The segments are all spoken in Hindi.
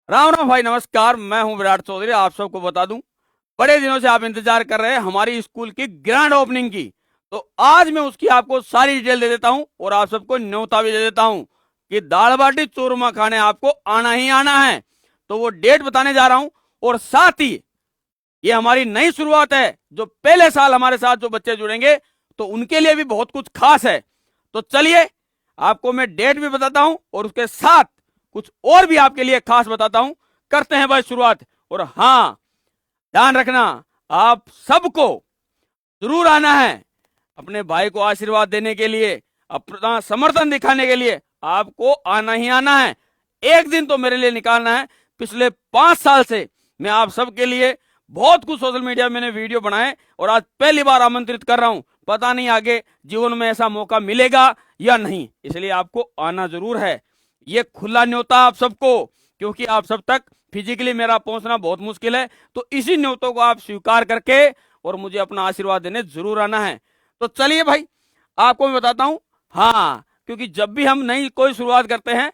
राम राम भाई, नमस्कार। मैं हूं विराट चौधरी। आप सबको बता दूं, बड़े दिनों से आप इंतजार कर रहे हैं हमारी स्कूल की ग्रैंड ओपनिंग की। तो आज मैं उसकी आपको सारी डिटेल दे देता हूं और आप सबको न्योता भी दे देता हूं कि दाल बाटी चूरमा खाने आपको आना ही आना है। तो वो डेट बताने जा रहा हूं और साथ ही ये हमारी नई शुरुआत है। जो पहले साल हमारे साथ जो बच्चे जुड़ेंगे तो उनके लिए भी बहुत कुछ खास है। तो चलिए, आपको मैं डेट भी बताता हूं और उसके साथ कुछ और भी आपके लिए खास बताता हूं। करते हैं भाई शुरुआत। और हाँ, ध्यान रखना, आप सबको जरूर आना है अपने भाई को आशीर्वाद देने के लिए, अपना समर्थन दिखाने के लिए। आपको आना ही आना है। एक दिन तो मेरे लिए निकालना है। पिछले 5 साल से मैं आप सबके लिए बहुत कुछ सोशल मीडिया में मैंने वीडियो बनाए और आज पहली बार आमंत्रित कर रहा हूं। पता नहीं आगे जीवन में ऐसा मौका मिलेगा या नहीं, इसलिए आपको आना जरूर है। ये खुला न्योता आप सबको, क्योंकि आप सब तक फिजिकली मेरा पहुंचना बहुत मुश्किल है। तो इसी न्योतों को आप स्वीकार करके और मुझे अपना आशीर्वाद देने जरूर आना है। तो चलिए भाई, आपको मैं बताता हूं। हाँ, क्योंकि जब भी हम नई कोई शुरुआत करते हैं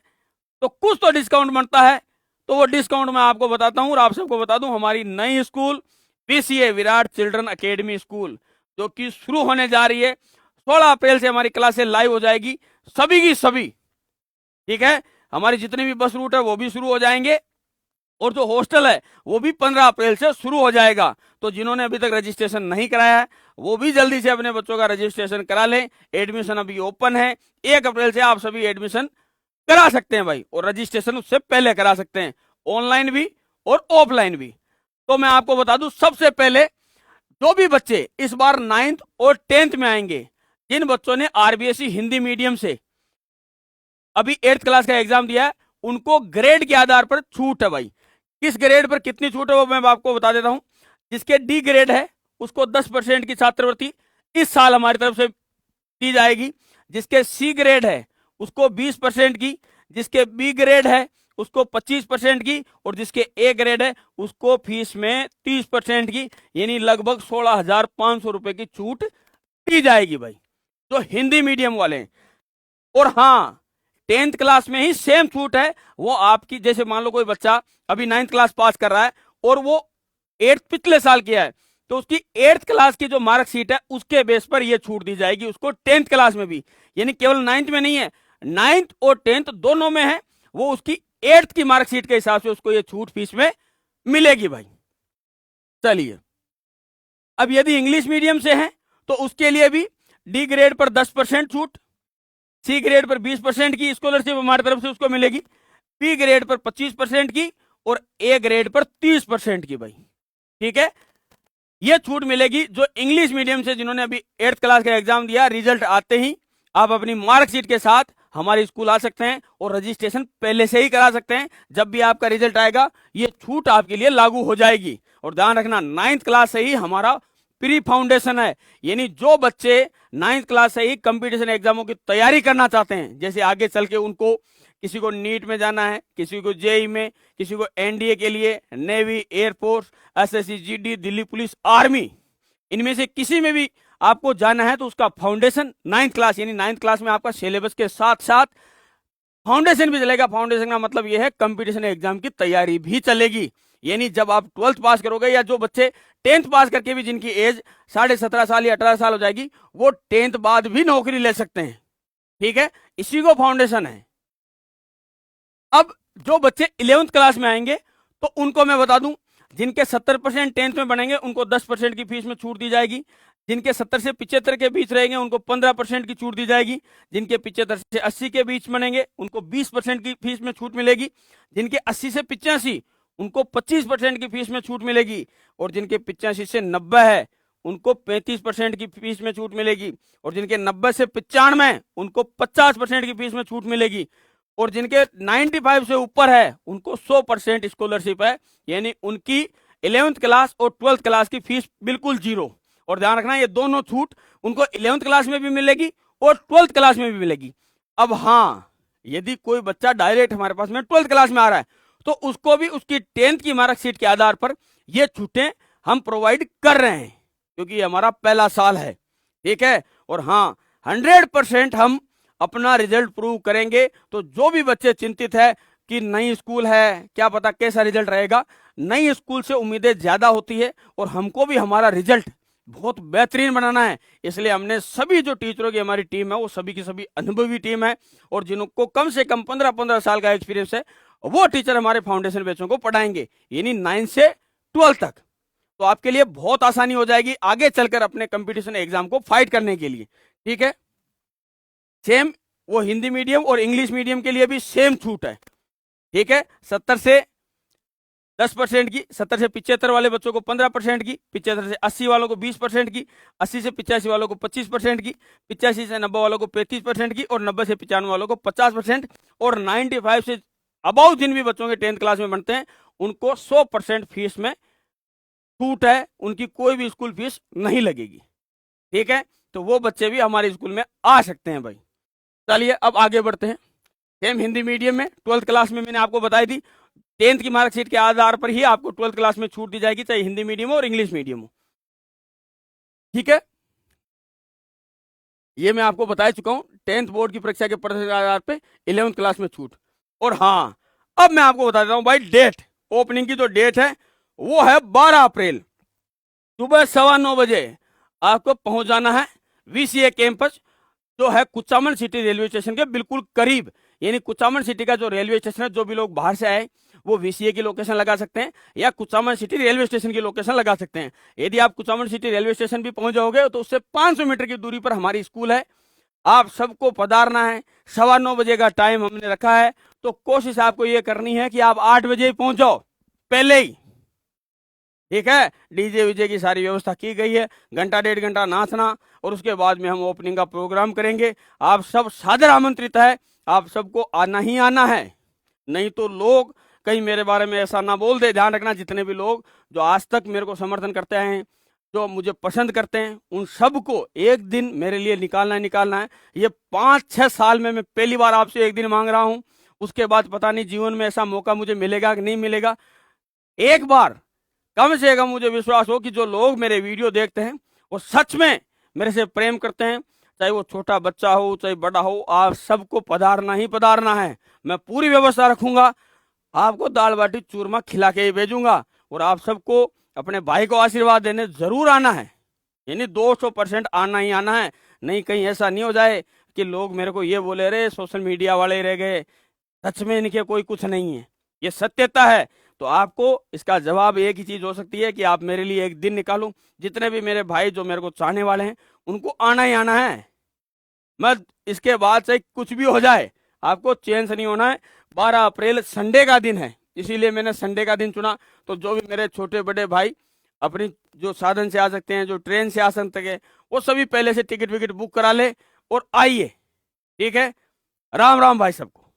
तो कुछ तो डिस्काउंट बनता है। तो वो डिस्काउंट मैं आपको बताता हूं और आप सबको बता दूं, हमारी नई school PCA Virat children academy school जो कि शुरू होने जा रही है। 16 अप्रैल से हमारी क्लासें लाइव हो जाएगी, सभी की सभी। ठीक है, हमारी जितने भी बस रूट है वो भी शुरू हो जाएंगे और जो हॉस्टल है वो भी 15 अप्रैल से शुरू हो जाएगा। तो जिन्होंने अभी तक रजिस्ट्रेशन नहीं कराया है वो भी जल्दी से अपने बच्चों का रजिस्ट्रेशन करा लें। एडमिशन अभी ओपन है। 1 अप्रैल से आप सभी एडमिशन करा सकते हैं भाई, और रजिस्ट्रेशन उससे पहले करा सकते हैं, ऑनलाइन भी और ऑफलाइन भी। तो मैं आपको बता दूं, सबसे पहले जो भी बच्चे इस बार 9th और 10th में आएंगे, जिन बच्चों ने आरबीएसई हिंदी मीडियम से अभी 8th क्लास का एग्जाम दिया है, उनको ग्रेड के आधार पर छूट है भाई। किस ग्रेड पर कितनी छूट है वो मैं आपको बता देता हूं। जिसके डी ग्रेड है उसको 10% की छात्रवृत्ति इस साल हमारी तरफ से दी जाएगी। जिसके सी ग्रेड है उसको 20% की, जिसके बी ग्रेड है उसको 25% की, और जिसके ए ग्रेड है उसको फीस में 30% की, यानी लगभग 16,500 रुपए की छूट दी जाएगी भाई, जो हिंदी मीडियम वाले हैं। और हाँ, 10th क्लास में ही सेम छूट है। वो आपकी, जैसे मान लो कोई बच्चा अभी 9th क्लास पास कर रहा है और वो 8th पिछले साल किया है, तो उसकी 8th क्लास की जो मार्कशीट है उसके बेस पर ये छूट दी जाएगी उसको 10th क्लास में भी। यानी केवल 9th में नहीं है, 9th और 10th दोनों में है। वो उसकी 8th की मार्कशीट के हिसाब से उसको ये छूट फीस में मिलेगी भाई। चलिए, अब यदि इंग्लिश मीडियम से है तो उसके लिए भी डी ग्रेड पर 10% छूट, सी ग्रेड पर 20% की स्कॉलरशिप हमारी तरफ से उसको मिलेगी, बी ग्रेड पर 25% की और ए ग्रेड पर 30% की भाई। ठीक है, ये छूट मिलेगी जो इंग्लिश मीडियम से जिन्होंने अभी 8th क्लास का एग्जाम दिया। रिजल्ट आते ही आप अपनी मार्कशीट के साथ हमारे स्कूल आ सकते हैं और रजिस्ट्रेशन पहले से ही करा सकते हैं। जब भी आपका रिजल्ट आएगा ये छूट आपके लिए लागू हो जाएगी। और ध्यान रखना, 9th क्लास से ही हमारा प्री फाउंडेशन है, यानी जो बच्चे 9th क्लास से ही कंपटीशन एग्जामों की तैयारी करना चाहते हैं, जैसे आगे चल के उनको किसी को नीट में जाना है, किसी को जेई में, किसी को एनडीए के लिए, navy, air force, SSC, GD, Delhi police, army, इनमें से किसी में भी आपको जाना है तो उसका फाउंडेशन 9th क्लास, यानी 9th क्लास में आपका सिलेबस के साथ साथ फाउंडेशन भी चलेगा। फाउंडेशन का मतलब यह है कंपटीशन एग्जाम की तैयारी भी चलेगी। यानी जब आप 12th पास करोगे, या जो बच्चे 10th पास करके भी जिनकी एज 17.5 साल या 18 साल हो जाएगी, वो 10th बाद भी नौकरी ले सकते हैं। ठीक है, इसी को फाउंडेशन है। अब जो बच्चे 11th क्लास में आएंगे तो उनको मैं बता दूं, जिनके 70% 10th में बनेंगे उनको 10% की फीस में छूट दी जाएगी। जिनके 70 से 75 के बीच रहेंगे उनको 15% की छूट दी जाएगी। जिनके 75 से 80 के बीच बनेंगे उनको 20% की फीस में छूट मिलेगी। जिनके 80 से 85 उनको 25% की फीस में छूट मिलेगी। और जिनके 85 से 90 है उनको 35% की फीस में छूट मिलेगी। और जिनके 90 से 95 उनको 50% की फीस में छूट मिलेगी। और जिनके 95 से ऊपर है उनको 100% स्कॉलरशिप है, यानी उनकी 11th क्लास और 12th क्लास की फीस बिल्कुल जीरो। और ध्यान रखना, ये दोनों छूट उनको 11th क्लास में भी मिलेगी और 12th क्लास में भी मिलेगी। अब हाँ, यदि कोई बच्चा डायरेक्ट हमारे पास में 12th क्लास में आ रहा है तो उसको भी उसकी 10th की मार्कशीट के आधार पर ये छूटें हम प्रोवाइड कर रहे हैं, क्योंकि ये हमारा पहला साल है। ठीक है, और हाँ, 100% हम अपना रिजल्ट प्रूव करेंगे। तो जो भी बच्चे चिंतित है कि नई स्कूल है, क्या पता कैसा रिजल्ट रहेगा। नई स्कूल से उम्मीदें ज्यादा होती है और हमको भी हमारा रिजल्ट बहुत बेहतरीन बनाना है। इसलिए हमने सभी जो टीचरों की हमारी टीम है वो सभी की सभी अनुभवी टीम है, और जिनको कम से कम 15-15 साल का एक्सपीरियंस है वो टीचर हमारे फाउंडेशन बैचों को पढ़ाएंगे, यानी 9 से 12 तक। तो आपके लिए बहुत आसानी हो जाएगी आगे चलकर अपने कंपटीशन एग्जाम को फाइट करने के लिए। ठीक है, सेम वो हिंदी मीडियम और इंग्लिश मीडियम के लिए भी सेम छूट है। ठीक है, 70 से 10% की, 70 से 75 वाले बच्चों को 15% की, 75 से 80 वालों को 20% की, 80 से 85 वालों को 25% की, 85 से 90 वालों को 35% की, और 90 से 95 वालों को 50%, और 95 से अबाउ जिन भी बच्चों के 10th क्लास में बनते हैं उनको 100% फीस में छूट है, उनकी कोई भी स्कूल फीस नहीं लगेगी। ठीक है, तो वो बच्चे भी हमारे स्कूल में आ सकते हैं भाई। चलिए अब आगे बढ़ते हैं। सेम हिंदी मीडियम में 12th क्लास में मैंने आपको बताई थी 10th की मार्कशीट के आधार पर ही आपको 12th क्लास में छूट दी जाएगी, चाहे हिंदी मीडियम हो और इंग्लिश मीडियम हो। ठीक है, ये मैं आपको बता चुका हूं 10th बोर्ड की परीक्षा के प्रतिशत के आधार पर 11th क्लास में छूट। और हाँ, अब मैं आपको बता देता हूं भाई, डेट ओपनिंग की जो डेट है वो है 12 अप्रैल, सुबह 9:15 बजे आपको पहुंच जाना है VCA कैंपस, जो है कुचामन सिटी रेलवे स्टेशन के बिल्कुल करीब। यानी कुचामन सिटी का जो रेलवे स्टेशन है, जो भी लोग बाहर से आए वो VCA की लोकेशन लगा सकते हैं या कुचामन सिटी रेलवे स्टेशन की लोकेशन लगा सकते हैं। यदि आप कुचामन सिटी रेलवे स्टेशन भी पहुंच जाओगे तो उससे 500 मीटर की दूरी पर हमारी स्कूल है। आप सबको पधारना है। 9:15 बजे का टाइम हमने रखा है, तो कोशिश आपको ये करनी है कि आप 8 बजे पहुंच जाओ पहले ही। ठीक है, डीजे वीजे की सारी व्यवस्था की गई है, घंटा 1.5 घंटा नाचना, और उसके बाद में हम ओपनिंग का प्रोग्राम करेंगे। आप सब सादर आमंत्रित है, आप सबको आना ही आना है, नहीं तो लोग कहीं मेरे बारे में ऐसा ना बोल दे। ध्यान रखना, जितने भी लोग जो आज तक मेरे को समर्थन करते हैं, जो मुझे पसंद करते हैं, उन सबको एक दिन मेरे लिए निकालना है, निकालना है। ये 5-6 साल में मैं पहली बार आपसे एक दिन मांग रहा हूं, उसके बाद पता नहीं जीवन में ऐसा मौका मुझे मिलेगा कि नहीं मिलेगा। एक बार कम से कम मुझे विश्वास हो कि जो लोग मेरे वीडियो देखते हैं वो सच में मेरे से प्रेम करते हैं, चाहे वो छोटा बच्चा हो चाहे बड़ा हो, आप सबको पधारना ही पधारना है। मैं पूरी व्यवस्था रखूंगा, आपको दाल बाटी चूरमा खिला के ही भेजूंगा, और आप सबको अपने भाई को आशीर्वाद देने जरूर आना है। यानी 200% आना ही आना है। नहीं कहीं ऐसा नहीं हो जाए कि लोग मेरे को ये बोले रे सोशल मीडिया वाले रह गए, सच में इनके कोई कुछ नहीं है, ये सत्यता है। तो आपको इसका जवाब एक ही चीज हो सकती है कि आप मेरे लिए एक दिन निकालो। जितने भी मेरे भाई जो मेरे को चाहने वाले हैं उनको आना ही आना है। मैं इसके बाद से कुछ भी हो जाए आपको चेंज से नहीं होना है। 12 अप्रैल संडे का दिन है, इसीलिए मैंने संडे का दिन चुना। तो जो भी मेरे छोटे बड़े भाई अपनी जो साधन से आ सकते हैं, जो ट्रेन से आ सकते हैं, वो सभी पहले से टिकट विकेट बुक करा ले और आइए। ठीक है, राम राम भाई सबको।